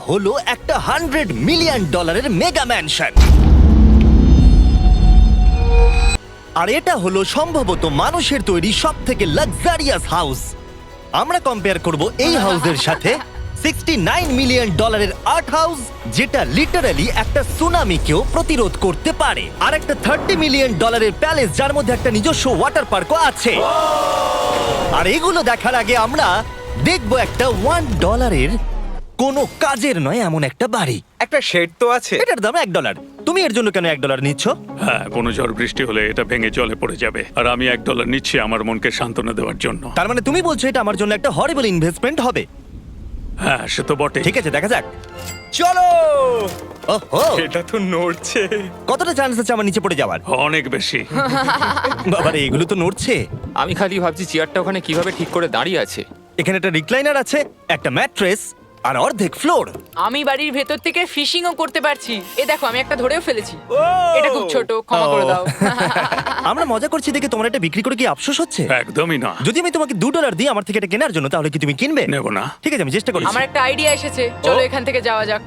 হলো একটা $100 million mega mansion. আর এটা হলো সম্ভবত মানুষের তৈরি সব থেকে লাক্সারিয়াস হাউস। আমরা কম্পেয়ার করব এই হাউসের সাথে $69 মিলিয়ন আর্ট হাউস, যেটা লিটারালি একটা সুনামিকেও প্রতিরোধ করতে পারে, আর একটা $30 মিলিয়ন প্যালেস যার মধ্যে একটা নিজস্ব ওয়াটার পার্কও আছে। আর এগুলো দেখার আগে আমরা দেখবো একটা $1 কোনো কাজের নয় এমন একটা বাড়ি। একটা শেড তো আছে। এটার দাম $1। তুমি এর জন্য কেন $1 নিচ্ছ? হ্যাঁ, কোনো ঝড় বৃষ্টি হলে এটা ভেঙে জলে পড়ে যাবে, আর আমি $1 নিচ্ছি আমার মনকে সান্ত্বনা দেওয়ার জন্য। তার মানে তুমি বলছো এটা আমার জন্য একটা হরিবল ইনভেস্টমেন্ট হবে? হ্যাঁ, সে তো বটে। ঠিক আছে, দেখা যাক। চলো। ওহো, এটা তো নড়ছে। কতটা চান্স আছে আমার নিচে পড়ে যাওয়ার? অনেক বেশি। বাবারে, এগুলো তো নড়ছে। আমি খালি ভাবছি চেয়ারটা ওখানে কিভাবে ঠিক করে দাঁড়িয়ে আছে। এখানে একটা রিক্লাইনার আছে, একটা ম্যাট্রেস, আর অর্ধেক ফ্লোর। আমি বাড়ির ভেতর থেকে ফিশিংও করতে পারছি। এ দেখো, আমি একটা ধরেও ফেলেছি। এটা খুব ছোট, ক্ষমা করে দাও। আমরা মজা করছি দেখে তোমার এটা বিক্রি করে কি আফসোস হচ্ছে? একদমই না। যদি আমি তোমাকে $2 দিই আমার থেকে এটা কেনার জন্য, তাহলে কি তুমি কিনবে? নেব না। ঠিক আছে, আমি চেষ্টা করছি। আমার একটা আইডিয়া এসেছে, চলো এখান থেকে যাওয়া যাক।